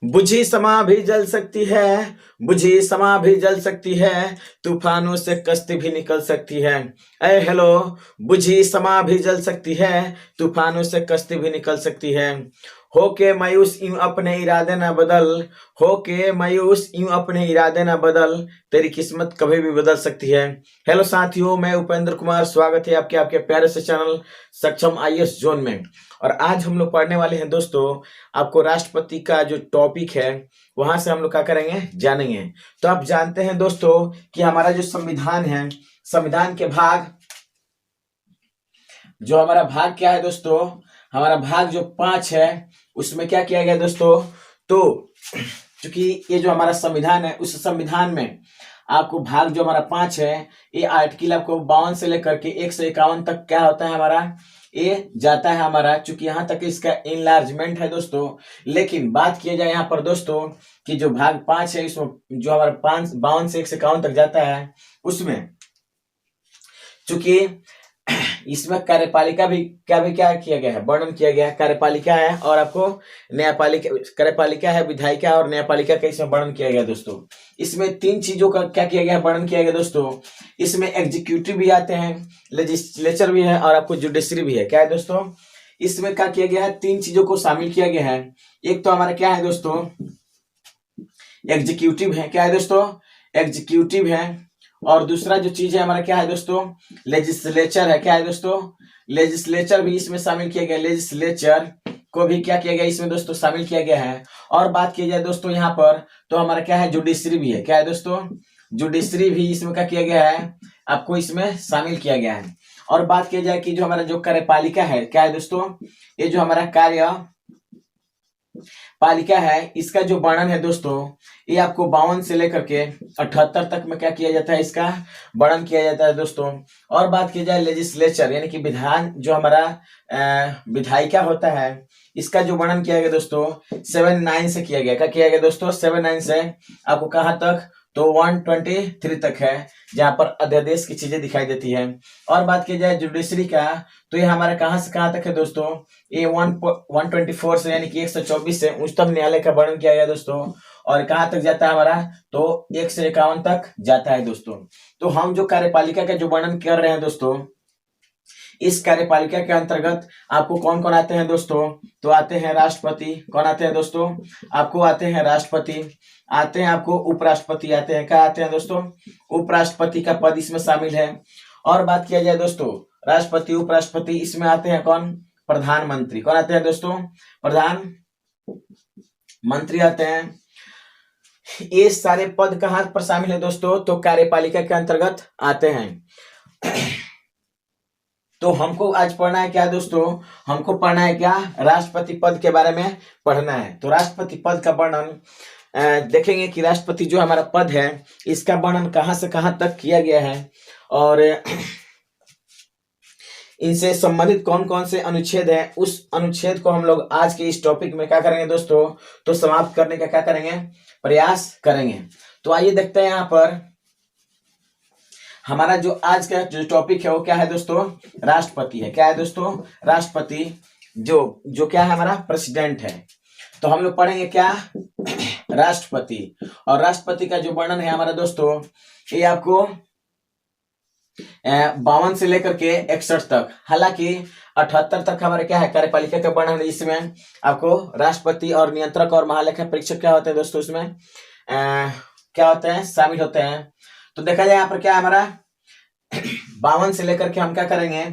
बुझी समा भी जल सकती है, बुझी समा भी जल सकती है, तूफानों से कश्ती भी निकल सकती है। ए हेलो, बुझी समा भी जल सकती है, तूफानों से कश्ती भी निकल सकती है। होके मायूस यूं अपने इरादे ना बदल, होके मायूस यूं अपने इरादे ना बदल, तेरी किस्मत कभी भी बदल सकती है। हेलो साथियों, मैं उपेंद्र कुमार, स्वागत है आपके आपके प्यारे से चैनल सक्षम आईएएस जोन में। और आज हम लोग पढ़ने वाले हैं दोस्तों, आपको राष्ट्रपति का जो टॉपिक है वहां से हम लोग क्या करेंगे, जानेंगे। तो आप जानते हैं दोस्तों कि हमारा जो संविधान है, संविधान के भाग, जो हमारा भाग क्या है दोस्तों, हमारा भाग जो 5 है उसमें क्या किया गया दोस्तों। तो क्योंकि ये जो हमारा संविधान है, उस संविधान में आपको भाग जो हमारा 5 है, ये आर्टिकल आपको 52 से लेकर के 151 तक क्या होता है हमारा, ये जाता है हमारा। चूंकि यहाँ तक इसका इनलार्जमेंट है दोस्तों, लेकिन बात किया जाए यहाँ पर दोस्तों कि जो भाग 5 है इसमें जो हमारा 52 से 151 तक जाता है, उसमें चूंकि इसमें कार्यपालिका भी क्या किया गया है, वर्णन किया गया है। कार्यपालिका है और आपको न्यायपालिका, कार्यपालिका है, विधायिका और न्यायपालिका का इसमें वर्णन किया गया दोस्तों। इसमें 3 चीजों का क्या किया गया है, वर्णन किया गया दोस्तों। इसमें एग्जीक्यूटिव भी आते हैं, लेजिस्लेचर भी है और आपको जुडिशरी भी है। क्या है दोस्तों, इसमें क्या किया गया है, 3 चीजों को शामिल किया गया है। एक तो हमारा क्या है दोस्तों, एग्जीक्यूटिव है। क्या है दोस्तों, एग्जीक्यूटिव है। और दूसरा जो चीज है हमारा क्या है दोस्तों, लेजिस्लेचर है। क्या है दोस्तों, लेजिस्लेचर भी इसमें शामिल किया गया, लेजिस्लेचर को भी क्या किया गया इसमें दोस्तों, शामिल किया गया है। और बात की जाए दोस्तों यहाँ पर, तो हमारा क्या है, जुडिशरी भी है। क्या है दोस्तों, जुडिशरी भी इसमें क्या किया गया है, आपको इसमें शामिल किया गया है। और बात की जाए कि जो हमारा जो कार्यपालिका है, क्या है दोस्तों, ये जो हमारा पालिका है, इसका जो वर्णन है दोस्तों, ये आपको 52 से लेकर के 78 तक में क्या किया जाता है, इसका वर्णन किया जाता है दोस्तों। और बात की जाए लेजिस्लेचर यानी कि विधान, जो हमारा विधायिका होता है, इसका जो वर्णन किया गया दोस्तों 79 से किया गया। क्या किया गया दोस्तों, 79 से आपको कहां तक, तो 123 तक है, जहां पर अध्यादेश की चीजें दिखाई देती है। और बात की जाए जुडिशरी का, तो ये हमारा कहां से कहां तक है दोस्तों, ये 124 से यानी कि 124 से उच्चतम न्यायालय का वर्णन किया गया दोस्तों। और कहां तक जाता है हमारा, तो 1 से 51 तक जाता है दोस्तों। तो हम जो कार्यपालिका का जो वर्णन कर रहे हैं दोस्तों, इस कार्यपालिका के अंतर्गत आपको कौन कौन आते हैं दोस्तों, तो आते हैं राष्ट्रपति। कौन आते हैं दोस्तों, आपको आते हैं राष्ट्रपति, आते हैं आपको उपराष्ट्रपति, आते हैं क्या आते हैं दोस्तों, उपराष्ट्रपति का पद इसमें शामिल है। और बात किया जाए दोस्तों, राष्ट्रपति उपराष्ट्रपति, इसमें आते हैं कौन, प्रधानमंत्री। कौन आते हैं दोस्तों, प्रधानमंत्री आते हैं। ये सारे पद कहां पर शामिल है दोस्तों, तो कार्यपालिका के अंतर्गत आते हैं। तो हमको आज पढ़ना है क्या दोस्तों, हमको पढ़ना है क्या, राष्ट्रपति पद के बारे में पढ़ना है। तो राष्ट्रपति पद का वर्णन देखेंगे कि राष्ट्रपति जो हमारा पद है, इसका वर्णन कहां से कहां तक किया गया है, और इनसे संबंधित कौन कौन से अनुच्छेद हैं, उस अनुच्छेद को हम लोग आज के इस टॉपिक में क्या करेंगे दोस्तों, तो समाप्त करने का क्या करेंगे, प्रयास करेंगे। तो आइए देखते हैं यहाँ पर हमारा जो आज का जो टॉपिक है वो क्या है दोस्तों, राष्ट्रपति है। क्या है दोस्तों, राष्ट्रपति जो क्या है हमारा, प्रेसिडेंट है। तो हम लोग पढ़ेंगे क्या, राष्ट्रपति। और राष्ट्रपति का जो वर्णन है हमारा दोस्तों, ये आपको 52 से लेकर के 61 तक, हालांकि 78 तक हमारे क्या है, कार्यपालिका का वर्णन है। इसमें आपको राष्ट्रपति और नियंत्रक और महालेखा परीक्षक क्या होते हैं दोस्तों, इसमें क्या होते हैं, शामिल होते हैं। तो देखा जाए यहाँ पर क्या हमारा 52 से लेकर के हम क्या करेंगे,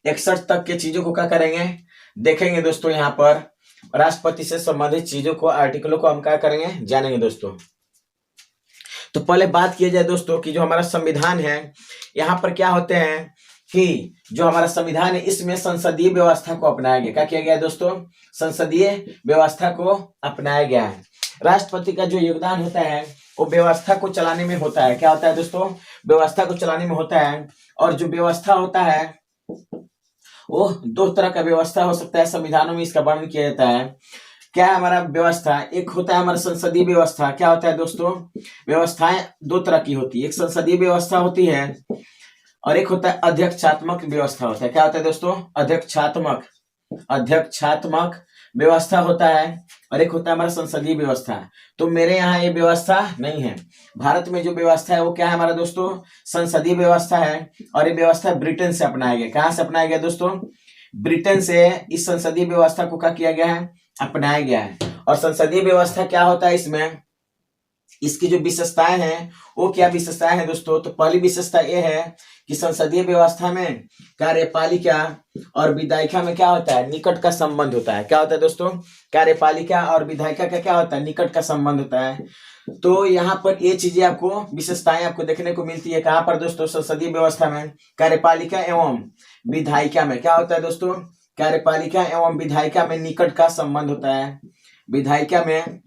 61 तक के चीजों को क्या करेंगे, देखेंगे दोस्तों। यहाँ पर राष्ट्रपति से संबंधित चीजों को, आर्टिकलों को हम क्या करेंगे, जानेंगे दोस्तों। तो पहले बात किया जाए दोस्तों कि जो हमारा संविधान है, यहाँ पर क्या होते हैं कि जो हमारा संविधान है, इसमें संसदीय व्यवस्था को अपनाया गया। क्या किया गया दोस्तों, संसदीय व्यवस्था को अपनाया गया है। राष्ट्रपति का जो योगदान होता है वो व्यवस्था को चलाने में होता है। क्या होता है दोस्तों, व्यवस्था को चलाने में होता है। और जो व्यवस्था होता है वो 2 तरह का व्यवस्था हो सकता है, संविधानों में इसका वर्णन किया जाता है। क्या है हमारा व्यवस्था, एक होता है हमारा संसदीय व्यवस्था। क्या होता है दोस्तों, व्यवस्थाएं 2 तरह की होती है, एक संसदीय व्यवस्था होती है और एक होता है अध्यक्षात्मक व्यवस्था होता है। क्या होता है दोस्तों, अध्यक्षात्मक व्यवस्था होता है और एक होता है हमारा संसदीय व्यवस्था। तो मेरे यहाँ ये व्यवस्था नहीं है। भारत में जो व्यवस्था है वो क्या है हमारा दोस्तों, संसदीय व्यवस्था है। और ये व्यवस्था ब्रिटेन से अपनाया गया। कहाँ से अपनाया गया दोस्तों, ब्रिटेन से इस संसदीय व्यवस्था को क्या किया गया है, अपनाया गया है। और संसदीय व्यवस्था क्या होता है, इसमें इसकी जो विशेषताएं हैं वो क्या विशेषताएं हैं दोस्तों। तो पहली विशेषता ये है कि संसदीय व्यवस्था में कार्यपालिका और विधायिका में क्या होता है, निकट का संबंध होता है। क्या होता है दोस्तों, कार्यपालिका और विधायिका का क्या होता है, निकट का संबंध होता है। तो यहाँ पर ये चीजें आपको, विशेषताएं आपको देखने को मिलती है। कहाँ पर दोस्तों, संसदीय व्यवस्था में कार्यपालिका एवं विधायिका में क्या होता है दोस्तों, कार्यपालिका एवं विधायिका में निकट का संबंध होता है। विधायिका में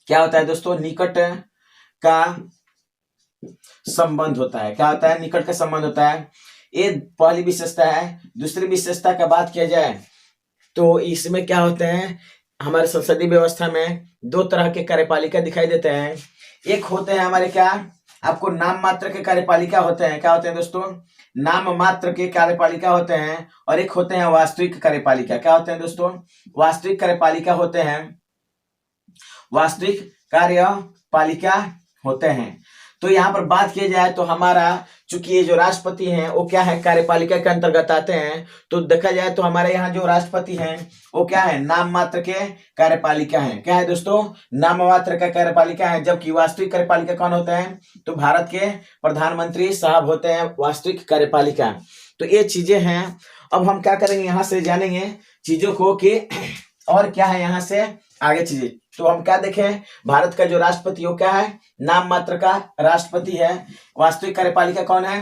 क्या होता है दोस्तों, निकट का संबंध होता है। क्या होता है, निकट का संबंध होता है। ये पहली विशेषता है। दूसरी विशेषता का बात किया जाए तो इसमें क्या होते हैं, हमारे संसदीय व्यवस्था में दो तरह के कार्यपालिका दिखाई देते हैं। एक होते हैं हमारे क्या, आपको नाम मात्र के कार्यपालिका होते हैं। क्या होते हैं दोस्तों, नाम मात्र के कार्यपालिका होते हैं। और एक होते हैं वास्तविक कार्यपालिका। क्या होते हैं दोस्तों, वास्तविक कार्यपालिका होते हैं, वास्तविक कार्यपालिका होते हैं। तो यहाँ पर बात की जाए तो हमारा, चूंकि ये जो राष्ट्रपति हैं वो क्या है, कार्यपालिका के अंतर्गत आते हैं। तो देखा जाए तो हमारे यहाँ जो राष्ट्रपति हैं वो क्या है, नाम मात्र के कार्यपालिका हैं। क्या है दोस्तों, नाम मात्र का कार्यपालिका है। जबकि वास्तविक कार्यपालिका कौन होते हैं, तो भारत के प्रधानमंत्री साहब होते हैं वास्तविक कार्यपालिका। तो ये चीजें हैं। अब हम क्या करेंगे, यहाँ से जानेंगे चीजों को कि और क्या है यहाँ से आगे चीजें। तो हम क्या देखें, भारत का जो राष्ट्रपति वो क्या है, नाम मात्र का राष्ट्रपति है। वास्तविक कार्यपालिका कौन है,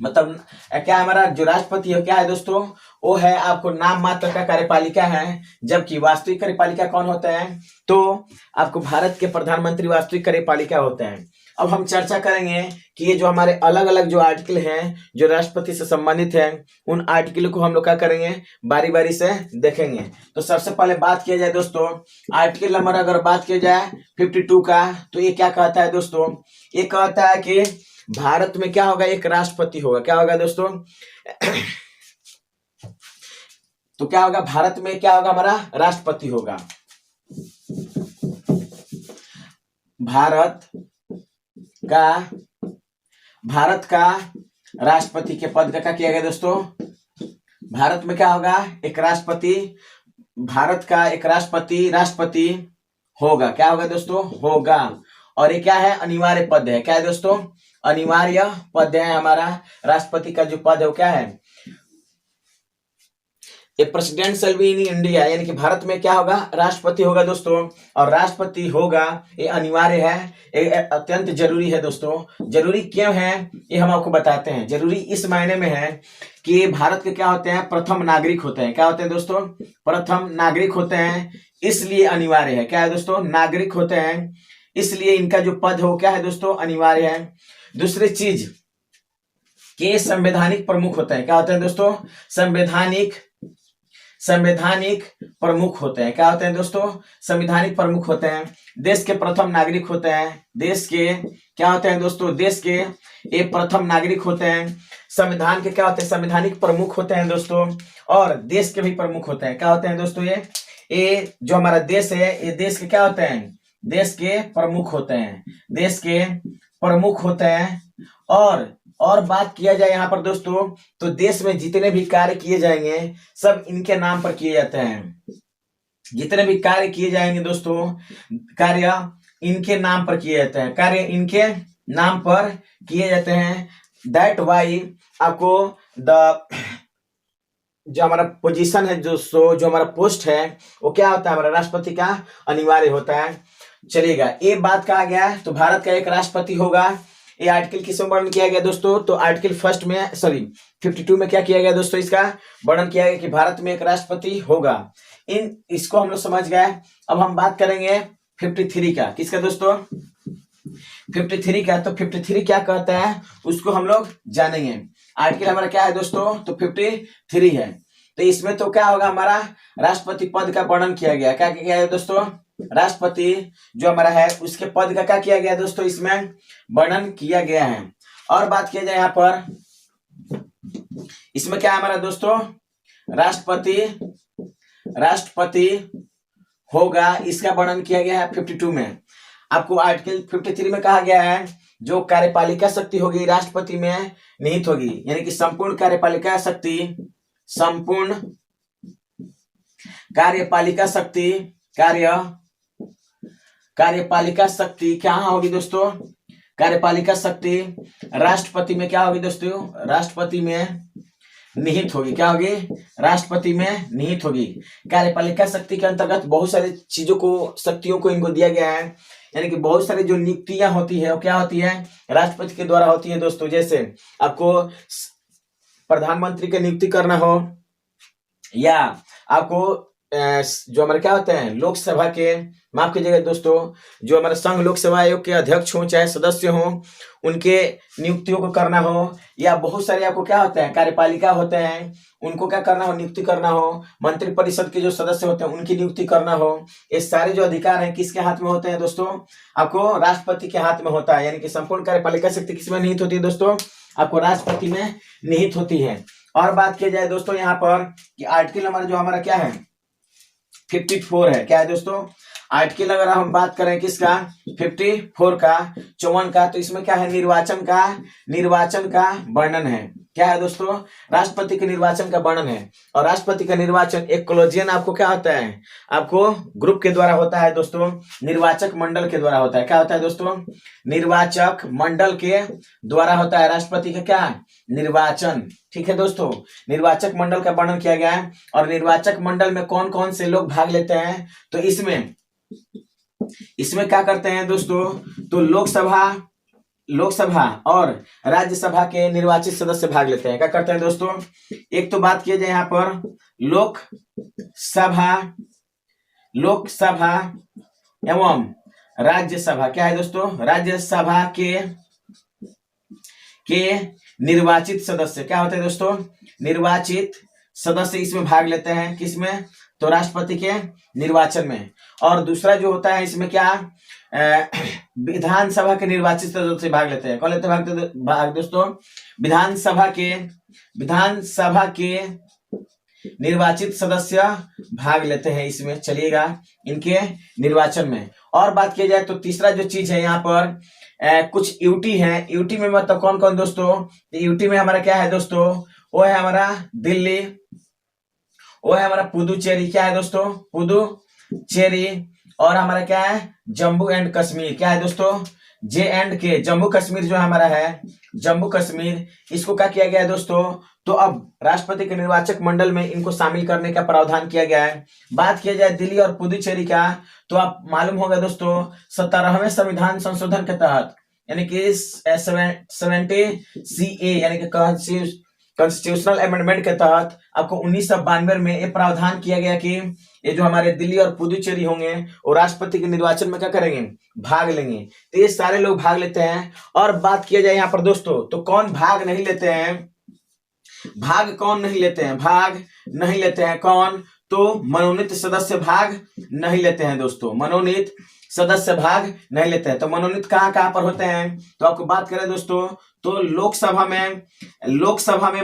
मतलब क्या हमारा जो राष्ट्रपति है क्या है दोस्तों, वो है आपको नाम मात्र का कार्यपालिका है। जबकि वास्तविक कार्यपालिका कौन होता है, तो आपको भारत के प्रधानमंत्री वास्तविक कार्यपालिका होते हैं। अब हम चर्चा करेंगे कि ये जो हमारे अलग अलग जो आर्टिकल हैं जो राष्ट्रपति से संबंधित हैं, उन आर्टिकल को हम लोग क्या करेंगे, बारी बारी से देखेंगे। तो सबसे पहले बात किया जाए दोस्तों, आर्टिकल नंबर अगर बात किया जाए 52 का, तो ये क्या कहता है दोस्तों, ये कहता है कि भारत में क्या होगा, एक राष्ट्रपति होगा। क्या होगा दोस्तों, तो क्या होगा, भारत में क्या होगा, हमारा राष्ट्रपति होगा। भारत का राष्ट्रपति के पद का क्या किया गया दोस्तों, भारत में क्या होगा, एक राष्ट्रपति, भारत का एक राष्ट्रपति होगा। क्या होगा दोस्तों, होगा। और ये क्या है, अनिवार्य पद है। क्या है दोस्तों, अनिवार्य पद है। हमारा राष्ट्रपति का जो पद है वो क्या है, a president shall be in India, यानी कि भारत में क्या होगा, राष्ट्रपति होगा दोस्तों। और राष्ट्रपति होगा ये अनिवार्य है, ये अत्यंत जरूरी है दोस्तों। जरूरी क्यों है ये हम आपको बताते हैं। जरूरी इस मायने में है कि भारत के क्या होते हैं, प्रथम नागरिक होते हैं। क्या होते हैं दोस्तों, प्रथम नागरिक होते हैं, इसलिए अनिवार्य है। क्या है दोस्तों, नागरिक होते हैं, इसलिए इनका जो पद है वो क्या है दोस्तों, अनिवार्य है। दूसरी चीज के संवैधानिक प्रमुख होते हैं। क्या होते हैं दोस्तों, संवैधानिक प्रमुख होते हैं। क्या होते हैं दोस्तों, संवैधानिक प्रमुख होते हैं। देश के प्रथम नागरिक होते हैं। देश के क्या होते हैं दोस्तों, देश के ये प्रथम नागरिक होते हैं। संविधान के क्या होते हैं, संवैधानिक प्रमुख होते हैं दोस्तों। और देश के भी प्रमुख होते हैं। क्या होते हैं दोस्तों, ये जो हमारा देश है, ये देश के क्या होते हैं, देश के प्रमुख होते हैं। देश के प्रमुख होते हैं। और बात किया जाए यहाँ पर दोस्तों, तो देश में जितने भी कार्य किए जाएंगे सब इनके नाम पर किए जाते हैं। जितने भी कार्य किए जाएंगे दोस्तों, कार्य इनके नाम पर किए जाते हैं। कार्य इनके नाम पर किए जाते हैं। दैट वाई आपको जो हमारा पोजीशन है, जो हमारा पोस्ट है वो क्या होता है, हमारा राष्ट्रपति का अनिवार्य होता है। चलिएगा, ये बात कहा गया है। तो भारत का एक राष्ट्रपति होगा। ये आर्टिकल किसमें वर्णन किया गया दोस्तों, तो आर्टिकल 52 में क्या किया गया दोस्तों, इसका वर्णन किया गया कि भारत में एक राष्ट्रपति होगा। इसको हम लोग समझ गए। अब हम बात करेंगे 53 का। किसका दोस्तों, 53 का। तो 53 क्या कहता है उसको हम लोग जानेंगे। आर्टिकल हमारा क्या है दोस्तों, तो 53 है। तो इसमें तो क्या होगा, हमारा राष्ट्रपति पद का वर्णन किया गया। क्या किया गया दोस्तों, राष्ट्रपति जो हमारा है उसके पद का क्या किया गया दोस्तों, इसमें वर्णन किया गया है। और बात किया जाए यहाँ पर, इसमें क्या है हमारा दोस्तों, राष्ट्रपति होगा, इसका वर्णन किया गया है 52 में। आपको आर्टिकल 53 में कहा गया है जो कार्यपालिका शक्ति होगी राष्ट्रपति में निहित होगी, यानी कि संपूर्ण कार्यपालिका शक्ति, संपूर्ण कार्यपालिका शक्ति, कार्यपालिका शक्ति क्या होगी दोस्तों? कार्यपालिका शक्ति राष्ट्रपति में क्या होगी दोस्तों? राष्ट्रपति में निहित होगी। क्या होगी? राष्ट्रपति में निहित होगी। कार्यपालिका शक्ति के अंतर्गत बहुत सारी चीजों को, शक्तियों को इनको दिया गया है, यानी कि बहुत सारी जो नियुक्तियां होती है वो क्या होती है? राष्ट्रपति के द्वारा होती है दोस्तों। जैसे आपको प्रधानमंत्री की नियुक्ति करना हो, या आपको जो हमारे क्या होते हैं लोकसभा के, माफ कीजिएगा दोस्तों, जो हमारे संघ लोक सेवा आयोग के अध्यक्ष हो चाहे सदस्य हो, उनके नियुक्तियों को करना हो, या बहुत सारे आपको क्या होते हैं कार्यपालिका होते हैं, उनको क्या करना हो? नियुक्ति करना हो। मंत्री परिषद के जो सदस्य होते हैं उनकी नियुक्ति करना हो। ये सारे जो अधिकार हैं किसके हाथ में होते हैं दोस्तों? आपको राष्ट्रपति के हाथ में होता है, यानी कि संपूर्ण कार्यपालिका शक्ति किसमें निहित होती है दोस्तों? आपको राष्ट्रपति में निहित होती है। और बात किया जाए दोस्तों यहाँ पर कि आर्टिकल नंबर जो हमारा क्या है 54 है। क्या है दोस्तों? आर्टिकल अगर हम बात करें किसका 54 का 54 का, तो इसमें क्या है? निर्वाचन का वर्णन है। क्या है दोस्तों? राष्ट्रपति के निर्वाचन का वर्णन है। और राष्ट्रपति का निर्वाचन एक कोलिजियन आपको क्या होता है? आपको ग्रुप के द्वारा होता है दोस्तों, निर्वाचक मंडल के द्वारा होता है। क्या होता है दोस्तों? निर्वाचक मंडल के द्वारा होता है राष्ट्रपति का क्या? निर्वाचन। ठीक है दोस्तों, निर्वाचक मंडल का वर्णन किया गया है। और निर्वाचक मंडल में कौन कौन से लोग भाग लेते हैं? तो इसमें क्या करते हैं दोस्तों? तो लोकसभा और राज्यसभा के निर्वाचित सदस्य भाग लेते हैं। क्या करते हैं दोस्तों? एक तो बात किया जाए यहाँ पर लोकसभा एवं राज्यसभा। क्या है दोस्तों? राज्यसभा के निर्वाचित सदस्य क्या होते हैं दोस्तों? निर्वाचित सदस्य इसमें भाग लेते हैं। किसमें? तो राष्ट्रपति के निर्वाचन में। और दूसरा जो होता है इसमें क्या? विधानसभा के निर्वाचित सदस्य भाग लेते हैं। कौन लेते हैं भाग दोस्तों? विधानसभा के निर्वाचित सदस्य भाग लेते हैं इसमें, चलिएगा, इनके निर्वाचन में। और बात की जाए तो तीसरा जो चीज है यहाँ पर कुछ यूटी है। यूटी में मतलब कौन कौन दोस्तों? यूटी में हमारा क्या है दोस्तों? वो है हमारा दिल्ली, वो है हमारा पुदुचेरी। क्या है दोस्तों? पुदुचेरी। और हमारा क्या है? जम्मू एंड कश्मीर। क्या है दोस्तों? J&K, जम्मू कश्मीर जो हमारा है, जम्मू कश्मीर, इसको क्या किया गया है दोस्तों? तो अब राष्ट्रपति के निर्वाचक मंडल में इनको शामिल करने का प्रावधान किया गया है। बात किया जाए दिल्ली और पुदुचेरी का, तो आप मालूम होगा दोस्तों 17वें संविधान संशोधन के तहत, यानी कि 70 CA यानी कि कॉन्स्टिट्यूशनल अमेंडमेंट के तहत आपको 1992 में ये प्रावधान किया गया कि ये जो हमारे दिल्ली और पुदुचेरी होंगे वो राष्ट्रपति के निर्वाचन में क्या करेंगे? भाग लेंगे। तो ये सारे लोग भाग लेते हैं। और बात किया जाए यहाँ पर दोस्तों, तो कौन भाग नहीं लेते हैं? कौन नहीं लेते हैं? भाग नहीं लेते हैं कौन? तो मनोनीत सदस्य भाग नहीं लेते हैं दोस्तों, मनोनीत सदस्य भाग नहीं लेते हैं। तो मनोनीत कहाँ पर होते हैं? तो आपको बात करें दोस्तों, तो लोकसभा में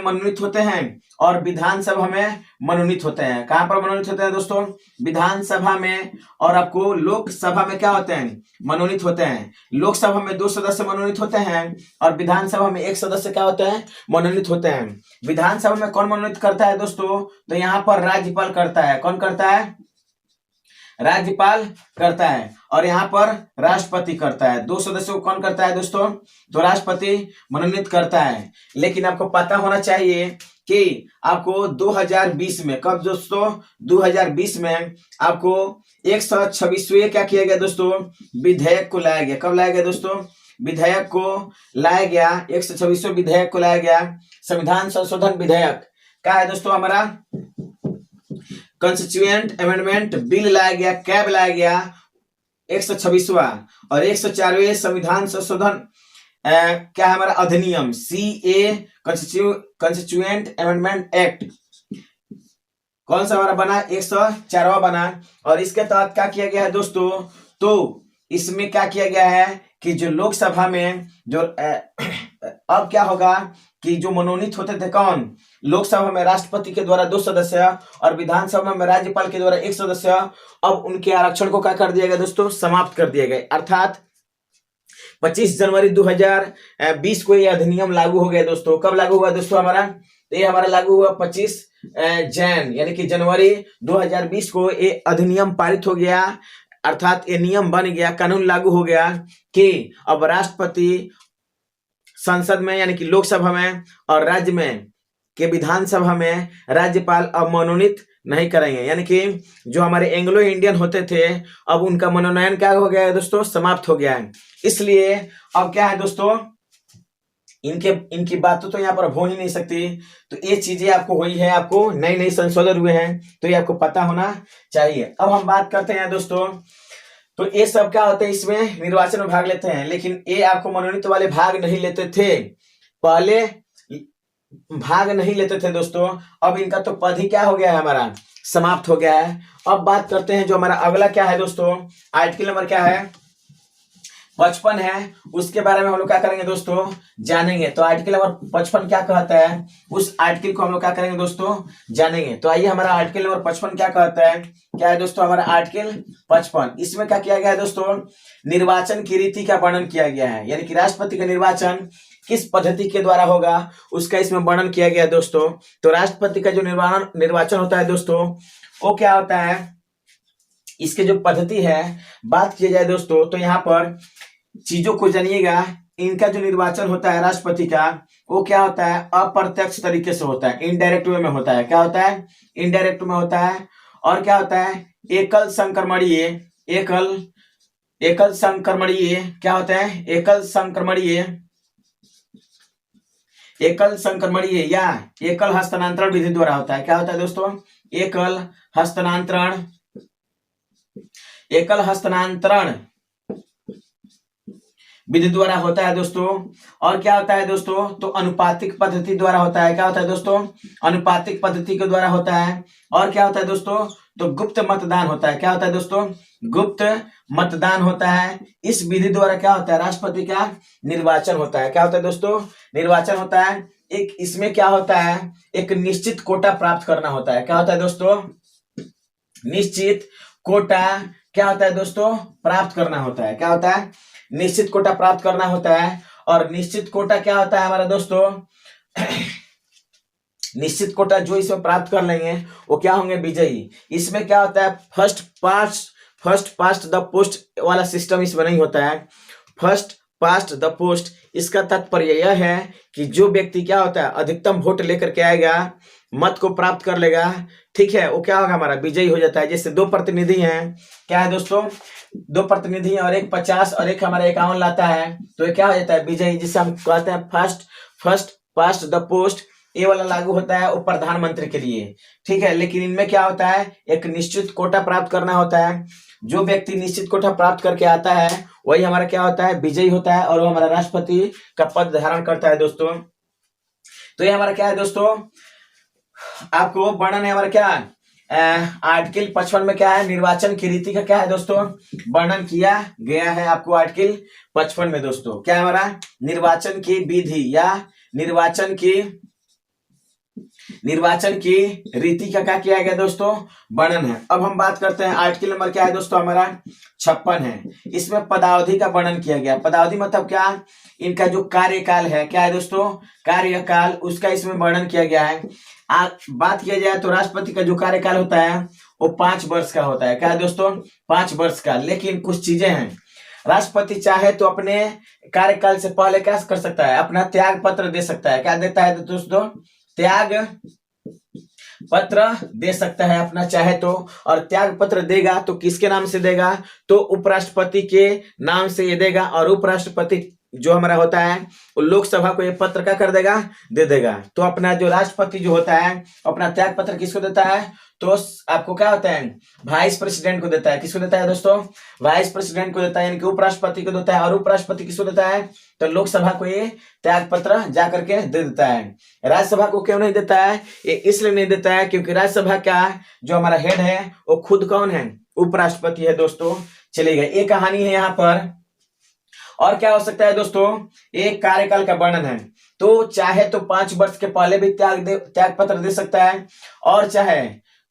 मनोनीत होते हैं और विधानसभा में मनोनीत होते हैं। कहां पर मनोनीत होते हैं दोस्तों? विधानसभा में। और आपको लोकसभा में क्या होते हैं? मनोनीत होते हैं। लोकसभा में 2 सदस्य मनोनीत होते हैं और विधानसभा में 1 सदस्य क्या होते हैं? मनोनीत होते हैं। विधानसभा में कौन मनोनीत करता है दोस्तों? तो यहाँ पर राज्यपाल करता है। कौन करता है? राज्यपाल करता है। और यहाँ पर राष्ट्रपति करता है। 2 सदस्यों को कौन करता है दोस्तों? तो राष्ट्रपति मनोनीत करता है। लेकिन आपको पता होना चाहिए कि आपको 2020 में, कब दोस्तों? 2020 में आपको 126वें क्या किया गया दोस्तों? विधेयक को लाया गया। कब लाया गया दोस्तों? विधेयक को लाया गया, 126वें विधेयक को लाया गया। संविधान संशोधन विधेयक क्या है दोस्तों? हमारा कॉन्स्टिट्यूएंट अमेंडमेंट बिल लाया गया। कैब लाया गया 126वां। और 104वें संविधान संशोधन क्या है हमारा? अधिनियम CA कॉन्स्टिट्यूएंट अमेंडमेंट एक्ट कौन सा हमारा बना? 104वां बना। और इसके तहत क्या किया गया है दोस्तों? तो इसमें क्या किया गया है कि जो लोकसभा में जो अब क्या होगा कि जो मनोनीत होते थे कौन, लोकसभा में राष्ट्रपति के द्वारा 2 सदस्य और विधानसभा में राज्यपाल के द्वारा 1 सदस्य, अब उनके आरक्षण को क्या कर दिया गया दोस्तों, समाप्त कर दिया गया। अर्थात 25 जनवरी 2020 को यह अधिनियम लागू हो गया दोस्तों। कब लागू हुआ दोस्तों हमारा, तो ये हमारा लागू हुआ 25 यानी कि जनवरी 2020 को ये अधिनियम पारित हो गया। अर्थात ये नियम बन गया, कानून लागू हो गया कि अब राष्ट्रपति संसद में यानी कि लोकसभा में और राज्य में के विधानसभा में राज्यपाल अब मनोनीत नहीं करेंगे। यानी कि जो हमारे एंग्लो इंडियन होते थे अब उनका मनोनयन क्या हो गया है दोस्तों, समाप्त हो गया है। इसलिए अब क्या है दोस्तों, इनकी बातों तो यहाँ पर हो ही नहीं सकती। तो ये चीजें आपको हुई है, आपको नई नई संशोधन हुए हैं, तो ये आपको पता होना चाहिए। अब हम बात करते हैं दोस्तों, तो ये सब क्या होता है, इसमें निर्वाचन में भाग लेते हैं, लेकिन ये आपको मनोनीत वाले भाग नहीं लेते थे, पहले भाग नहीं लेते थे दोस्तों। अब इनका तो पद ही क्या हो गया है, हमारा समाप्त हो गया है। अब बात करते हैं जो हमारा अगला क्या है दोस्तों, आर्टिकल नंबर क्या है, 55 है, उसके बारे में हम लोग क्या करेंगे दोस्तों, जानेंगे। तो आर्टिकल नंबर 55 क्या कहता है, उस आर्टिकल को हम लोग क्या करेंगे दोस्तों, जानेंगे। तो आइए हमारा आर्टिकल नंबर 55 क्या कहता है, क्या है दोस्तों हमारा आर्टिकल 55। इसमें क्या किया गया है दोस्तों, निर्वाचन की रीति का वर्णन किया गया है, यानी कि राष्ट्रपति का निर्वाचन किस पद्धति के द्वारा होगा उसका इसमें वर्णन किया गया है दोस्तों। तो राष्ट्रपति का जो निर्वाचन होता है दोस्तों, वो क्या होता है, इसके जो पद्धति है बात की जाए दोस्तों, तो यहाँ पर चीजों को जानिएगा। इनका जो निर्वाचन होता है राष्ट्रपति का, वो क्या होता है, अप्रत्यक्ष तरीके से होता है, इनडायरेक्ट वे में होता है। क्या होता है, इनडायरेक्ट में होता है। और क्या होता है, एकल संक्रमणीय, एकल संक्रमणीय क्या होता है, एकल संक्रमणीय या एकल हस्तांतरण विधि द्वारा होता है। क्या होता है दोस्तों, एकल हस्तांतरण विधि द्वारा होता है दोस्तों। और क्या होता है दोस्तों, तो अनुपातिक पद्धति द्वारा होता है। क्या होता है दोस्तों, अनुपातिक पद्धति के द्वारा होता है। और क्या होता है दोस्तों, तो गुप्त मतदान होता है। क्या होता है दोस्तों, गुप्त मतदान होता है। इस विधि द्वारा क्या होता है, राष्ट्रपति का निर्वाचन होता है। क्या होता है दोस्तों, निर्वाचन होता है। एक इसमें क्या होता है, एक निश्चित कोटा प्राप्त करना होता है। क्या होता है दोस्तों, निश्चित कोटा क्या होता है दोस्तों, प्राप्त करना होता है। क्या होता है, निश्चित कोटा प्राप्त करना होता है। और निश्चित कोटा क्या होता है हमारा दोस्तों, निश्चित कोटा जो इसमें प्राप्त कर लेंगे वो क्या होंगे, विजयी। इसमें क्या होता है, फर्स्ट पास्ट द पोस्ट वाला सिस्टम इसमें नहीं होता है। फर्स्ट पास्ट द पोस्ट, इसका तात्पर्य यह है कि जो व्यक्ति क्या होता है, अधिकतम वोट लेकर के आएगा, मत को प्राप्त कर लेगा, ठीक है, वो क्या होगा, हमारा विजयी हो जाता है। जैसे 2 प्रतिनिधि हैं, क्या है दोस्तों, 2 प्रतिनिधि हैं और एक 50 और एक हमारा 51 लाता है, तो ये क्या हो जाता है, विजयी, जिसे हम कहते हैं फर्स्ट पास्ट द पोस्ट। ये वाला लागू होता है वो प्रधानमंत्री के लिए, ठीक है। लेकिन इनमें क्या होता है, एक निश्चित कोटा प्राप्त करना होता है। जो व्यक्ति निश्चित कोटा प्राप्त करके आता है वही हमारा क्या होता है, विजयी होता है, और वो हमारा राष्ट्रपति का पद धारण करता है दोस्तों। तो ये हमारा क्या है दोस्तों, आपको वर्णन है हमारा क्या, आर्टिकल 55 में क्या है, निर्वाचन की रीति का क्या है दोस्तों, वर्णन किया गया है आपको आर्टिकल 55 में दोस्तों। क्या है हमारा, निर्वाचन की विधि या निर्वाचन की रीति का क्या किया गया दोस्तों, वर्णन है। अब हम बात करते हैं आर्टिकल नंबर क्या है दोस्तों, हमारा 56 है। इसमें पदावधि का वर्णन किया गया। पदावधि मतलब क्या, इनका जो कार्यकाल है, क्या है दोस्तों, कार्यकाल, उसका इसमें वर्णन किया गया है। बात किया जाए तो राष्ट्रपति का जो कार्यकाल होता है वो 5 वर्ष का होता है। क्या है दोस्तों, 5 वर्ष का। लेकिन कुछ चीजें हैं, राष्ट्रपति चाहे तो अपने कार्यकाल से पहले क्या कर सकता है, अपना त्याग पत्र दे सकता है। क्या देता है दोस्तों, त्याग पत्र दे सकता है अपना चाहे तो। और त्याग पत्र देगा तो किसके नाम से देगा, तो उपराष्ट्रपति के नाम से ये देगा। और उपराष्ट्रपति जो हमारा होता है वो लोकसभा को ये पत्र क्या कर देगा, दे देगा। तो अपना जो राष्ट्रपति जो होता है अपना त्याग पत्र किसको देता है, तो आपको क्या होता है, वाइस प्रेसिडेंट को देता है। किसको देता है दोस्तों, वाइस प्रेसिडेंट को देता है, यानी कि उपराष्ट्रपति को देता है। और उपराष्ट्रपति किसको देता है, तो लोकसभा को ये त्याग पत्र जा करके दे देता है। राज्यसभा को क्यों नहीं देता है, ये इसलिए नहीं देता है क्योंकि राज्यसभा का जो हमारा हेड है वो खुद कौन है, उपराष्ट्रपति है दोस्तों। चलिएगा, ये कहानी है यहाँ पर। और क्या हो सकता है दोस्तों, एक कार्यकाल का वर्णन है। तो चाहे तो 5 वर्ष के पहले भी त्याग पत्र दे सकता है, और चाहे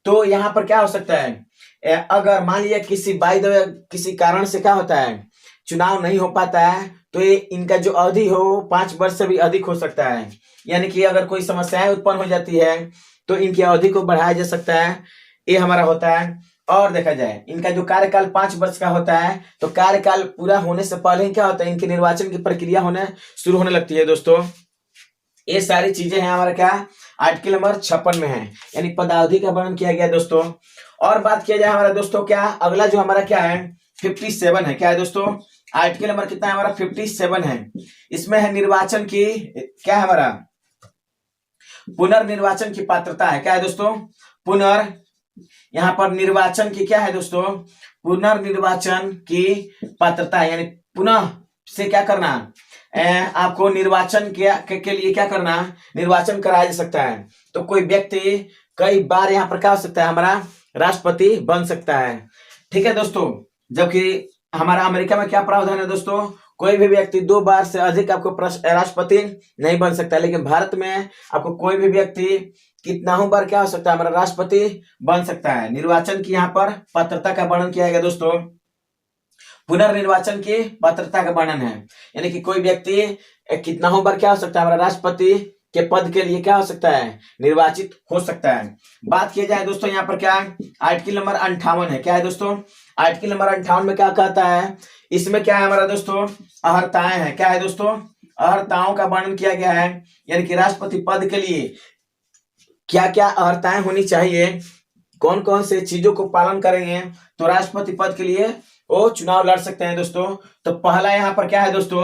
तो यहाँ पर क्या हो सकता है, अगर मान लिया किसी किसी कारण से क्या होता है, चुनाव नहीं हो पाता है, तो ये इनका जो अवधि हो 5 वर्ष से भी अधिक हो सकता है। यानी कि अगर कोई समस्याएं उत्पन्न हो जाती है तो इनकी अवधि को बढ़ाया जा सकता है, ये हमारा होता है। और देखा जाए इनका जो कार्यकाल 5 वर्ष का होता है, तो कार्यकाल पूरा होने से पहले ही क्या होता है, इनके निर्वाचन की प्रक्रिया शुरू होने लगती है दोस्तों। ये सारी चीजें हैं हमारा क्या आर्टिकल नंबर 56 में है, यानी पदावधि का वर्णन किया गया दोस्तों। और बात किया जाए हमारा दोस्तों, क्या अगला जो हमारा क्या है 57 है, क्या है दोस्तों, आर्टिकल नंबर कितना है हमारा 57 है। इसमें है निर्वाचन की क्या है हमारा पुनर्निर्वाचन की पात्रता है, क्या है दोस्तों, यहाँ पर निर्वाचन की क्या है दोस्तों, पुनर्निर्वाचन की पात्रता है, यानी पुनः से क्या करना, आपको निर्वाचन के लिए क्या करना, निर्वाचन कराया जा सकता है। तो कोई व्यक्ति कई बार यहाँ पर क्या हो सकता है, हमारा राष्ट्रपति बन सकता है। ठीक है दोस्तों, जबकि हमारा अमेरिका में क्या प्रावधान है दोस्तों, कोई भी व्यक्ति 2 बार से अधिक आपको राष्ट्रपति नहीं बन सकता, लेकिन भारत में आपको कोई भी व्यक्ति कितना बार क्या हो सकता है, हमारा राष्ट्रपति बन सकता है। निर्वाचन की यहाँ पर पात्रता का वर्णन किया गया दोस्तों, पुनर्निर्वाचन की पात्रता का वर्णन है, यानी कि कोई व्यक्ति कितना बार क्या हो सकता है, हमारा राष्ट्रपति के पद के लिए क्या हो सकता है, निर्वाचित हो सकता है। बात किया जाए दोस्तों यहाँ पर क्या आर्टिकल नंबर 58 है, क्या है दोस्तों, आर्टिकल नंबर 58 में क्या कहता है, इसमें क्या है हमारा दोस्तों अर्हताएं हैं, क्या है दोस्तों, अर्हताओं का वर्णन किया गया है, यानी कि राष्ट्रपति पद के लिए क्या क्या अर्हताएं होनी चाहिए, कौन कौन से चीजों को पालन करेंगे तो राष्ट्रपति पद के लिए वो चुनाव लड़ सकते हैं दोस्तों। तो पहला यहाँ पर क्या है दोस्तों,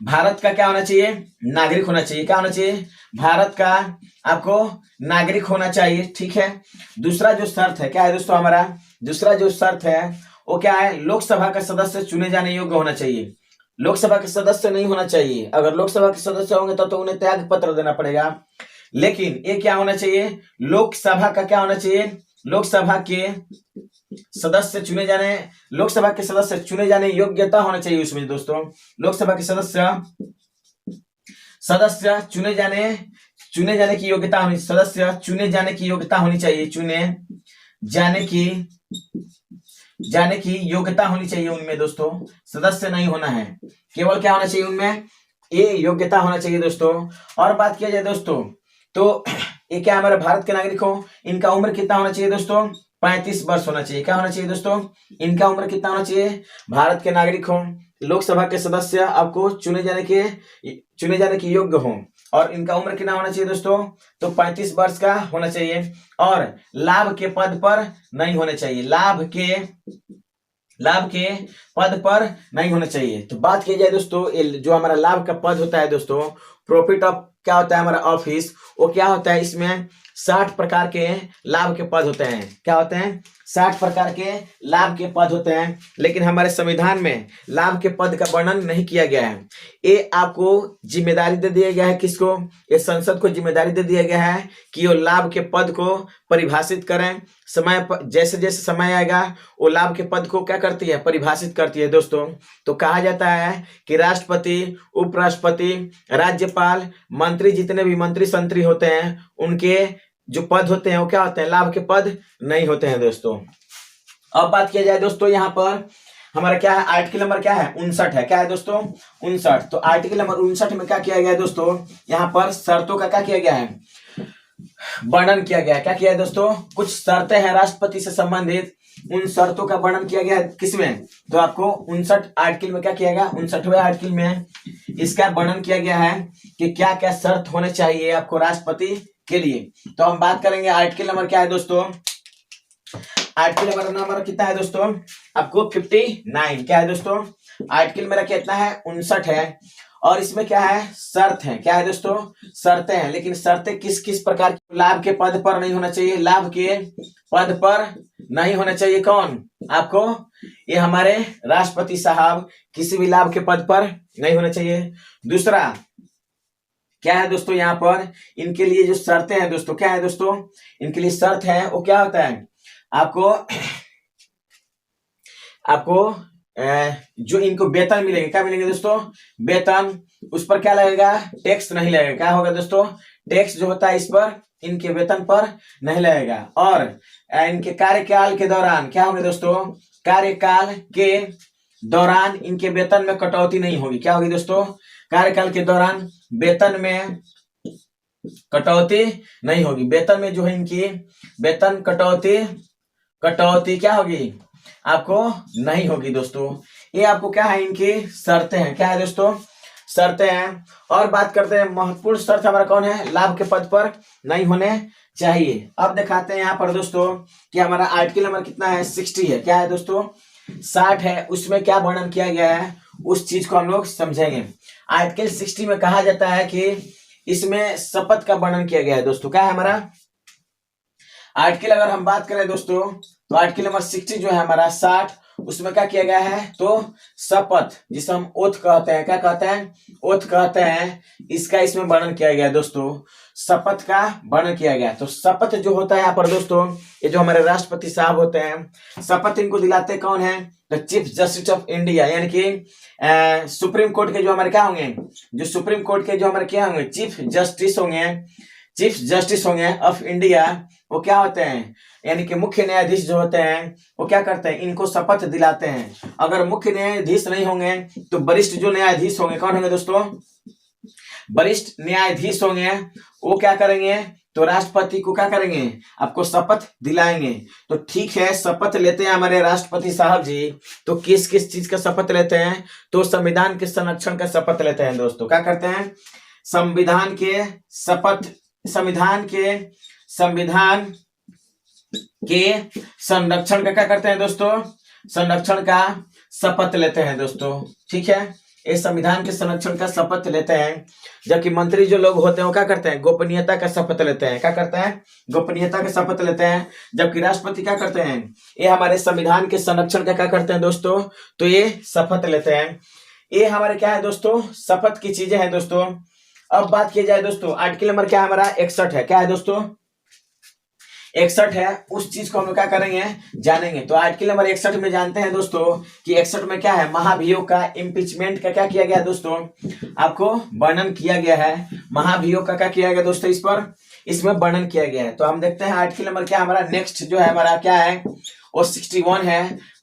भारत का क्या होना चाहिए, नागरिक होना चाहिए, क्या होना चाहिए, भारत का आपको नागरिक होना चाहिए। ठीक है, दूसरा जो शर्त है क्या है दोस्तों, हमारा दूसरा जो शर्त है वो क्या है, लोकसभा का सदस्य चुने जाने योग्य होना चाहिए। लोकसभा के सदस्य नहीं होना चाहिए, अगर लोकसभा के सदस्य होंगे तो उन्हें त्याग पत्र देना पड़ेगा, लेकिन ये क्या होना चाहिए, लोकसभा का क्या होना चाहिए, लोकसभा के सदस्य चुने जाने योग्यता होना चाहिए उसमें दोस्तों। लोकसभा के सदस्य चुने जाने की योग्यता होनी, सदस्य चुने जाने की योग्यता होनी चाहिए, चुने जाने की योग्यता होनी चाहिए उनमें दोस्तों, सदस्य नहीं होना है, केवल क्या होना चाहिए उनमें, ये योग्यता होना चाहिए दोस्तों। और बात किया जाए दोस्तों तो ये क्या हमारे भारत के नागरिक हो, इनका उम्र कितना होना चाहिए दोस्तों, 35 वर्ष होना चाहिए, क्या होना चाहिए दोस्तों, इनका उम्र कितना होना चाहिए, भारत के नागरिक हो, लोकसभा के सदस्य आपको चुने जाने के योग्य हो, और इनका उम्र कितना होना चाहिए दोस्तों, तो 35 वर्ष का होना चाहिए, और लाभ के पद पर नहीं होने चाहिए, लाभ के पद पर नहीं होना चाहिए। तो बात की जाए दोस्तों, जो हमारा लाभ का पद होता है दोस्तों, प्रॉफिट ऑफ क्या होता है हमारा ऑफिस, वो क्या होता है, इसमें 60 प्रकार के लाभ के पद होते हैं, क्या होते हैं, 60 प्रकार के लाभ के पद होते हैं, लेकिन हमारे संविधान में लाभ के पद का वर्णन नहीं किया गया है। ये आपको जिम्मेदारी दे दिया गया है, किसको, ये संसद को जिम्मेदारी दे दिया गया है कि वो लाभ के पद को परिभाषित करें, समय पर जैसे जैसे समय आएगा वो लाभ के पद को क्या करती है, परिभाषित करती है दोस्तों। तो कहा जाता है कि राष्ट्रपति, उपराष्ट्रपति, राज्यपाल, मंत्री, जितने भी मंत्री संत्री होते हैं उनके जो पद होते हैं वो क्या होते हैं, लाभ के पद नहीं होते हैं दोस्तों। अब बात किया जाए दोस्तों, यहाँ पर हमारा क्या है, आर्टिकल नंबर क्या है 59 है, क्या है दोस्तों 59। तो आर्टिकल नंबर 59 में क्या किया गया है दोस्तों, यहाँ पर शर्तों का क्या किया गया है, वर्णन किया गया है। क्या किया है दोस्तों, कुछ शर्तें हैं राष्ट्रपति से संबंधित, उन शर्तों का वर्णन किया गया है किसमें, तो आपको 59 आर्टिकल में क्या किया गया, 59वें आर्टिकल में इसका वर्णन किया गया है कि क्या क्या शर्त होने चाहिए आपको राष्ट्रपति के लिए। तो हम बात करेंगे आर्टिकल नंबर क्या है दोस्तों, आर्टिकल नंबर कितना है दोस्तों, आपको 59, क्या है दोस्तों, आर्टिकल मेरा कितना है 59 है, और इसमें क्या है, शर्त है, क्या है दोस्तों, शर्तें हैं, लेकिन शर्तें किस किस प्रकार की, लाभ के पद पर नहीं होना चाहिए, लाभ के पद पर नहीं होना चाहिए, कौन, आपको ये हमारे राष्ट्रपति साहब किसी भी लाभ के पद पर नहीं होना चाहिए। दूसरा क्या है दोस्तों, यहाँ पर इनके लिए जो शर्तें हैं दोस्तों, क्या है दोस्तों, इनके लिए शर्त है वो क्या होता है, आपको जो इनको वेतन मिलेंगे, क्या मिलेंगे दोस्तों, वेतन, उस पर क्या लगेगा, टैक्स नहीं लगेगा। क्या होगा दोस्तों, टैक्स जो होता है इस पर, इनके वेतन पर नहीं लगेगा। और इनके कार्यकाल के दौरान क्या होंगे दोस्तों, कार्यकाल के दौरान इनके वेतन में कटौती नहीं होगी। क्या होगी दोस्तों, कार्यकाल के दौरान वेतन में कटौती नहीं होगी। वेतन में जो है इनकी वेतन कटौती क्या होगी, आपको नहीं होगी दोस्तों। ये आपको क्या है, इनकी शर्तें हैं। क्या है दोस्तों, शर्तें हैं। और बात करते हैं महत्वपूर्ण शर्त हमारा कौन है, लाभ के पद पर नहीं होने चाहिए। अब दिखाते हैं यहाँ पर दोस्तों कि हमारा आर्टिकल नंबर कितना है, 60 है। क्या है दोस्तों, 60 है। उसमें क्या वर्णन किया गया है उस चीज को हम लोग समझेंगे। आर्टिकल 60 में कहा जाता है कि इसमें शपथ का वर्णन किया गया है दोस्तों। क्या है हमारा आर्टिकल, अगर हम बात करें दोस्तों तो आर्टिकल नंबर 60 जो है हमारा 60, उसमें क्या किया गया है, तो शपथ, जिसे हम ओथ कहते हैं, क्या कहते हैं, ओथ कहते हैं, इसका इसमें वर्णन किया गया है दोस्तों। शपथ का वर्णन किया गया। तो शपथ जो होता है यहाँ पर दोस्तों, ये जो हमारे राष्ट्रपति साहब होते हैं, शपथ इनको दिलाते कौन है, the chief justice of India, यानी कि सुप्रीम कोर्ट के जो हमारे क्या होंगे, जो सुप्रीम कोर्ट के जो हमारे क्या होंगे, चीफ जस्टिस होंगे ऑफ इंडिया, वो क्या होते हैं, यानी कि मुख्य न्यायाधीश जो होते हैं वो क्या करते हैं, इनको शपथ दिलाते हैं। अगर मुख्य न्यायाधीश नहीं होंगे तो वरिष्ठ जो न्यायाधीश होंगे, कौन होंगे दोस्तों, वरिष्ठ न्यायाधीश होंगे, वो क्या करेंगे, तो राष्ट्रपति को क्या करेंगे, आपको शपथ दिलाएंगे। तो ठीक है, शपथ लेते हैं हमारे राष्ट्रपति साहब जी, तो किस किस चीज का शपथ लेते हैं, तो संविधान के संरक्षण का शपथ लेते हैं दोस्तों। क्या करते हैं, संविधान के संरक्षण का क्या करते हैं दोस्तों, संरक्षण का शपथ लेते हैं दोस्तों। ठीक है, ये संविधान के संरक्षण का शपथ लेते हैं। जबकि मंत्री जो लोग होते हैं वो क्या करते हैं, गोपनीयता का शपथ लेते हैं। क्या करते हैं, गोपनीयता का शपथ लेते हैं। जबकि राष्ट्रपति क्या करते हैं, ये हमारे संविधान के संरक्षण का क्या करते हैं दोस्तों, तो ये शपथ लेते हैं। ये हमारे क्या है दोस्तों, शपथ की चीजें हैं दोस्तों। अब बात की जाए दोस्तों, आर्टिकल नंबर क्या है हमारा, 61 है। क्या है दोस्तों, 61 है। उस चीज को हम लोग क्या करेंगे, जानेंगे। तो आर्टिकल नंबर 61 में जानते हैं दोस्तों कि 61 में क्या है, महाभियोग का, इम्पीचमेंट का क्या किया गया दोस्तों, आपको वर्णन किया गया है। महाभियोग का क्या किया गया दोस्तों, इस पर इसमें वर्णन किया गया है। तो हम देखते हैं आर्टिकल नंबर क्या हमारा नेक्स्ट जो है हमारा क्या है, वो 61 है।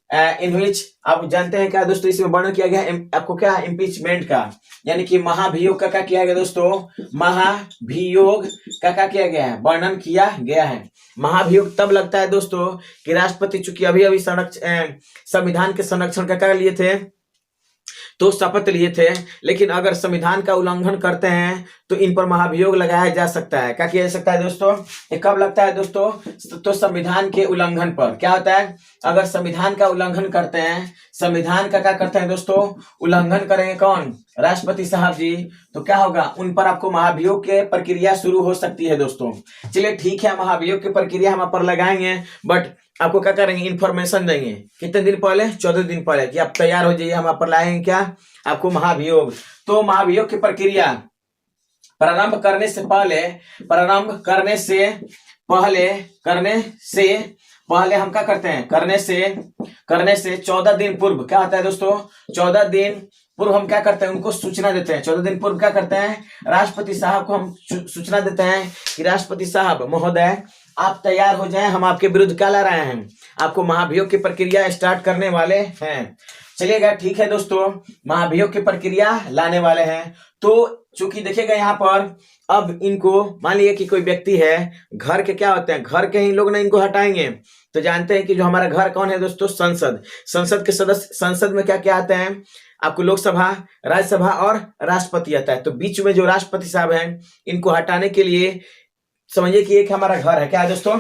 इन विच आप जानते हैं क्या दोस्तों, इसमें वर्णन किया गया है आपको क्या, इम्पीचमेंट का, यानी कि महाभियोग का क्या किया गया दोस्तों, महाभियोग का क्या किया गया है, वर्णन किया गया है। महाभियोग तब लगता है दोस्तों कि राष्ट्रपति चूंकि अभी अभी संविधान के संरक्षण का क्या लिए थे, तो शपथ लिए थे, लेकिन अगर संविधान का उल्लंघन करते हैं तो इन पर महाभियोग लगाया जा सकता है। क्या किया जा सकता है दोस्तों, ये कब लगता है दोस्तों, तो संविधान के उल्लंघन पर। क्या होता है, अगर संविधान का उल्लंघन करते हैं, संविधान का क्या करते हैं दोस्तों, उल्लंघन करेंगे कौन, राष्ट्रपति साहब जी, तो क्या होगा, उन पर आपको महाभियोग की प्रक्रिया शुरू हो सकती है दोस्तों। चलिए ठीक है, महाभियोग की प्रक्रिया हम पर लगाएंगे, बट आपको क्या करेंगे, इन्फॉर्मेशन देंगे कितने दिन पहले, 14 दिन पहले, कि आप तैयार हो जाइए, हम आप पर लाएंगे क्या, आपको महाभियोग। तो महाभियोग की प्रक्रिया प्रारंभ करने से पहले हम क्या करते हैं, करने से 14 दिन पूर्व क्या होता है दोस्तों, 14 दिन पूर्व हम क्या करते हैं, उनको सूचना देते हैं। 14 दिन पूर्व क्या करते हैं, राष्ट्रपति साहब को हम सूचना देते हैं कि राष्ट्रपति साहब महोदय आप तैयार हो जाएं, हम आपके विरुद्ध क्या ला रहे हैं, आपको महाभियोग की प्रक्रिया स्टार्ट करने वाले हैं। चलिएगा ठीक है दोस्तों, महाभियोग की प्रक्रिया लाने वाले हैं। तो चूंकि देखिएगा यहाँ पर, अब इनको मान लीजिए कि कोई व्यक्ति है, घर के क्या होते हैं, घर के ही लोग ना इनको हटाएंगे। तो जानते हैं कि जो हमारा घर कौन है दोस्तों, संसद के सदस्य। संसद में क्या क्या आते हैं आपको, लोकसभा, राज्यसभा और राष्ट्रपति आता है। तो बीच में जो राष्ट्रपति साहब हैं, इनको हटाने के लिए समझिए कि एक हमारा घर है, क्या है दोस्तों,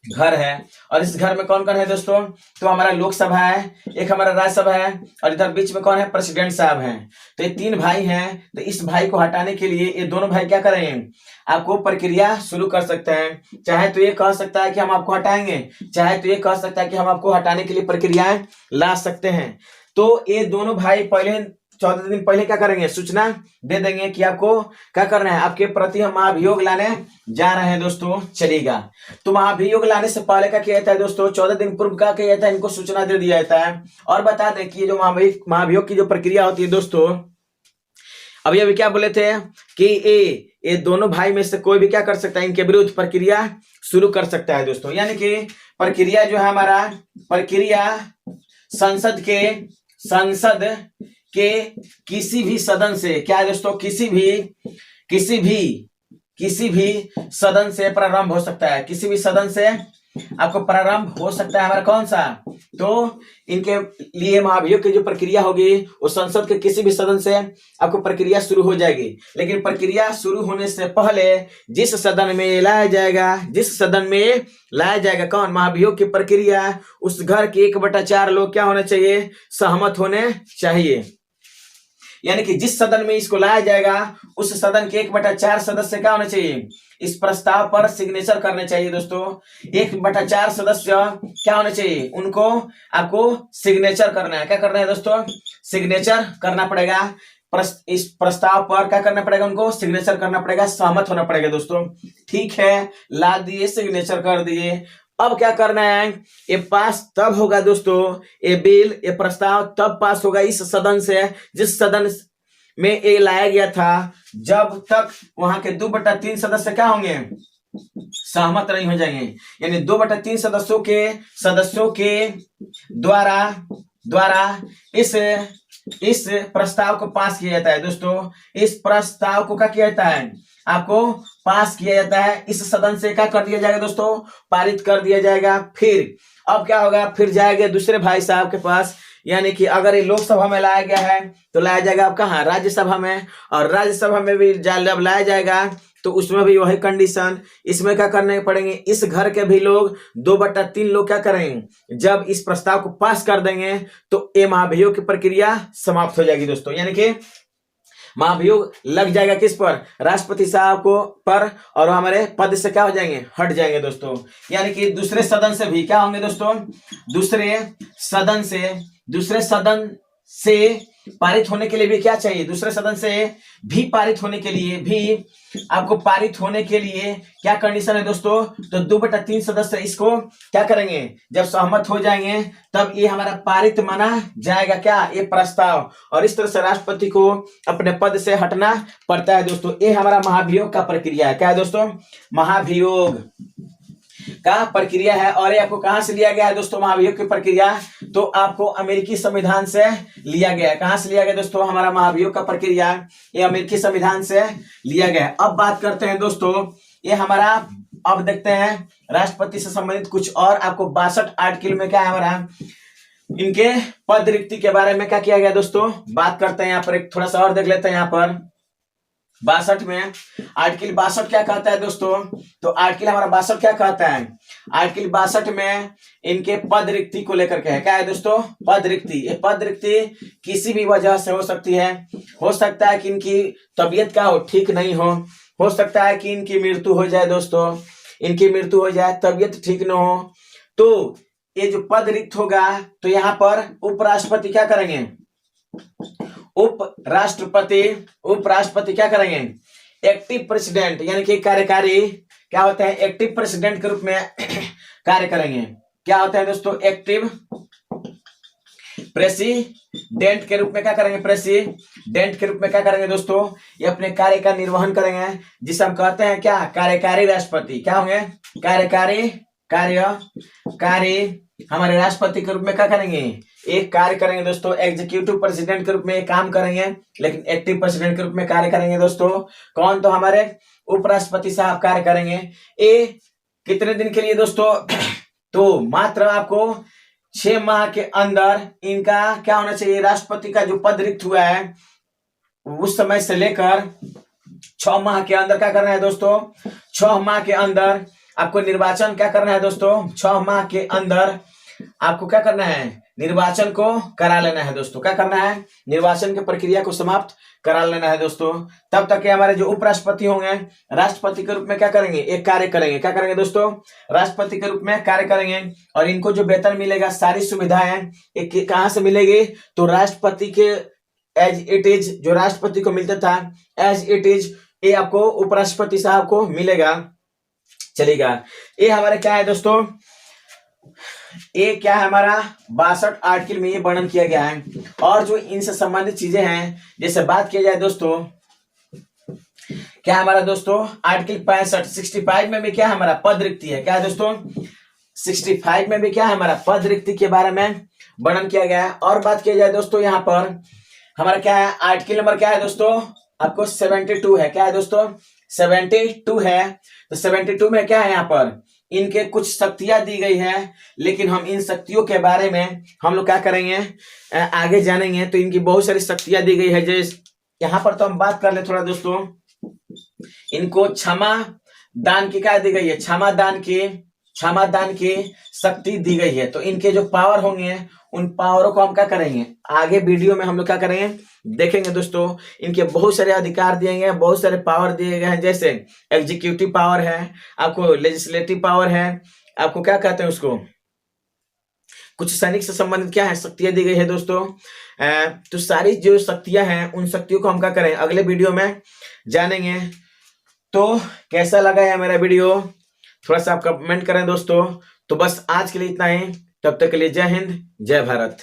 घर है। और इस घर में कौन कौन है दोस्तों, तो हमारा लोकसभा है, एक हमारा राज्यसभा है, और इधर बीच में कौन है, प्रेसिडेंट साहब हैं। तो ये 3 भाई हैं। तो इस भाई को हटाने के लिए ये दोनों भाई क्या करेंगे, आपको प्रक्रिया शुरू कर सकते हैं। चाहे तो ये कह सकता है कि हम आपको हटाएंगे, चाहे तो ये कह सकता है कि हम आपको हटाने के लिए प्रक्रियाएं ला सकते हैं। तो ये दोनों भाई पहले 14 दिन पहले क्या करेंगे, सूचना दे देंगे कि आपको क्या करना है, आपके प्रति हम महाभियोग लाने जा रहे हैं दोस्तों, चलेगा। तो महाभियोग लाने से पहले क्या किया जाता है दोस्तों, 14 दिन पूर्व क्या किया जाता है, इनको सूचना दे दिया जाता है। और बता दें कि ये जो महाभियोग की जो प्रक्रिया होती है दोस्तों, अभी अभी क्या बोले थे कि ये दोनों भाई में से कोई भी क्या कर सकता है, इनके विरुद्ध प्रक्रिया शुरू कर सकता है दोस्तों। यानी कि प्रक्रिया जो है हमारा, प्रक्रिया संसद के किसी भी सदन से क्या है दोस्तों, किसी भी सदन से प्रारंभ हो सकता है, किसी भी सदन से आपको प्रारंभ हो सकता है हमारा कौन सा, तो इनके लिए महाभियोग की जो प्रक्रिया होगी वो संसद के किसी भी सदन से आपको प्रक्रिया शुरू हो जाएगी। लेकिन प्रक्रिया शुरू होने से पहले जिस सदन में लाया जाएगा कौन, महाभियोग की प्रक्रिया, उस घर के 1/4 लोग क्या होने चाहिए, सहमत होने चाहिए। यानी कि जिस सदन में इसको लाया जाएगा उस सदन के 1/4 सदस्य क्या होने चाहिए, इस प्रस्ताव पर सिग्नेचर करने चाहिए दोस्तों। 1/4 सदस्य क्या होने चाहिए, उनको आपको सिग्नेचर करना है। क्या करना है दोस्तों, सिग्नेचर करना पड़ेगा। इस प्रस्ताव पर क्या करना पड़ेगा, उनको सिग्नेचर करना पड़ेगा, सहमत होना पड़ेगा दोस्तों। ठीक है, ला दिए, सिग्नेचर कर दिए। अब क्या करना है, ये पास तब होगा दोस्तों, ये बिल, ये प्रस्ताव तब पास होगा इस सदन से जिस सदन में ये लाया गया था, जब तक वहां के 2/3 सदस्य क्या होंगे, सहमत नहीं हो जाएंगे। यानी 2/3 सदस्यों के द्वारा इस प्रस्ताव को पास किया जाता है दोस्तों। इस प्रस्ताव को क्या किया जाता है, आपको पास किया जाता है, इस सदन से क्या कर दिया जाएगा दोस्तों, पारित कर दिया जाएगा। फिर अब क्या होगा, फिर जाएगा दूसरे भाई साहब के पास। यानी कि अगर ये लोकसभा में लाया गया है तो लाया जाएगा आप कहाँ, राज्यसभा में। और राज्यसभा में भी जब लाया जाएगा तो उसमें भी वही कंडीशन, इसमें क्या करने पड़ेंगे, इस घर के भी लोग 2/3 लोग क्या करेंगे, जब इस प्रस्ताव को पास कर देंगे तो ये महाभियोग की प्रक्रिया समाप्त हो जाएगी दोस्तों। यानी कि महाभियोग लग जाएगा किस पर, राष्ट्रपति साहब को पर, और हमारे पद से क्या हो जाएंगे, हट जाएंगे दोस्तों। यानी कि दूसरे सदन से भी क्या होंगे दोस्तों, दूसरे सदन से पारित होने के लिए भी क्या चाहिए, दूसरे सदन से भी पारित होने के लिए भी आपको पारित होने के लिए क्या कंडीशन है दोस्तों, तो 2/3 सदस्य इसको क्या करेंगे, जब सहमत हो जाएंगे तब ये हमारा पारित माना जाएगा क्या, ये प्रस्ताव। और इस तरह से राष्ट्रपति को अपने पद से हटना पड़ता है दोस्तों। ये हमारा महाभियोग का प्रक्रिया है। क्या है दोस्तों, महाभियोग का प्रक्रिया है। और ये आपको कहां से लिया गया है दोस्तों, महाभियोग की प्रक्रिया, तो आपको अमेरिकी संविधान से लिया गया है। कहां से लिया गया दोस्तों, हमारा महाभियोग का प्रक्रिया ये अमेरिकी संविधान से लिया गया है। अब बात करते हैं दोस्तों, ये हमारा, अब देखते हैं राष्ट्रपति से संबंधित कुछ और आपको 62 आर्टिकल में क्या है हमारा, इनके पद रिक्ति के बारे में क्या किया गया दोस्तों, बात करते हैं। यहाँ पर एक थोड़ा सा और देख लेते हैं। यहाँ पर 62 में आर्टिकल 62 क्या कहता है दोस्तों, तो आर्टिकल हमारा 62 क्या कहता है, आर्टिकल 62 में इनके पद रिक्ति को लेकर के है। क्या है दोस्तों, पद रिक्ति। ये पद रिक्ति किसी भी वजह से हो सकती है। हो सकता है कि इनकी तबीयत क्या हो, ठीक नहीं हो सकता है कि इनकी मृत्यु हो जाए दोस्तों, इनकी मृत्यु हो जाए, तबीयत ठीक न हो, तो ये जो पद रिक्त होगा तो यहाँ पर उपराष्ट्रपति क्या करेंगे, उपराष्ट्रपति क्या करेंगे, एक्टिव प्रेसिडेंट यानी कि कार्यकारी क्या होता है, एक्टिव प्रेसिडेंट के रूप में कार्य करेंगे। क्या होता है दोस्तों, एक्टिव प्रेसिडेंट के रूप में क्या करेंगे, प्रेसिडेंट के रूप में क्या करेंगे दोस्तों, ये अपने कार्य का निर्वहन करेंगे, जिसे हम कहते हैं क्या, कार्यकारी राष्ट्रपति। क्या होंगे, कार्यकारी हमारे राष्ट्रपति के रूप में क्या करेंगे, एक कार्य करेंगे दोस्तों। एग्जीक्यूटिव प्रेसिडेंट के रूप में एक काम करेंगे, लेकिन एक्टिव प्रेसिडेंट के रूप में कार्य करेंगे दोस्तों। कौन, तो हमारे उपराष्ट्रपति साहब कार्य करेंगे। ये कितने दिन के लिए दोस्तों, तो मात्र आपको 6 माह के अंदर इनका क्या होना चाहिए, राष्ट्रपति का जो पद रिक्त हुआ है उस समय से लेकर 6 माह के अंदर क्या करना है दोस्तों, 6 माह के अंदर आपको निर्वाचन क्या करना है दोस्तों, 6 माह के अंदर आपको क्या करना है, निर्वाचन को करा लेना है दोस्तों। क्या करना है, निर्वाचन की प्रक्रिया को समाप्त करा लेना है दोस्तों। तब तक के हमारे जो उपराष्ट्रपति होंगे राष्ट्रपति के रूप में क्या करेंगे, एक कार्य करेंगे। क्या करेंगे दोस्तों, राष्ट्रपति के रूप में कार्य करेंगे। और इनको जो वेतन मिलेगा, सारी सुविधाएं कहाँ से मिलेगी, तो राष्ट्रपति के एज इट इज जो राष्ट्रपति को मिलता था एज इट इज ये आपको उपराष्ट्रपति साहब को मिलेगा, चलेगा। ये हमारा क्या है दोस्तों, ये क्या है हमारा 62 आर्टिकल में ये वर्णन किया गया है। और जो इनसे संबंधित चीजें हैं, जैसे बात किया जाए दोस्तों, क्या हमारा दोस्तों आर्टिकल 65 में भी क्या हमारा पद रिक्ति है, क्या है दोस्तों 65 में भी क्या है हमारा पद रिक्ति के बारे में वर्णन किया गया है। और बात किया जाए दोस्तों यहाँ पर हमारा क्या है आर्टिकल नंबर क्या है दोस्तों आपको 72 है, क्या है दोस्तों 72 है। तो 72 में क्या है यहाँ पर इनके कुछ शक्तियां दी गई है, लेकिन हम इन शक्तियों के बारे में हम लोग क्या करेंगे आगे जानेंगे। तो इनकी बहुत सारी शक्तियां दी गई है, जैसे यहाँ पर तो हम बात कर ले थोड़ा दोस्तों, इनको क्षमा दान की क्या दी गई है, क्षमा दान की शक्ति दी गई है। तो इनके जो पावर होंगे उन पावरों को हम क्या करेंगे आगे वीडियो में हम लोग क्या करेंगे देखेंगे दोस्तों। इनके बहुत सारे अधिकार दिए गए हैं, बहुत सारे पावर दिए गए हैं, जैसे एग्जीक्यूटिव पावर है, आपको लेजिस्लेटिव पावर है, आपको क्या कहते हैं उसको कुछ सैनिक से संबंधित क्या है शक्तियां दी गई है दोस्तों। तो सारी जो शक्तियां हैं उन शक्तियों को हम क्या करें अगले वीडियो में जानेंगे। तो कैसा लगा है मेरा वीडियो थोड़ा सा आप कमेंट करें दोस्तों। तो बस आज के लिए इतना ही, तब तक के लिए जय हिंद जय भारत।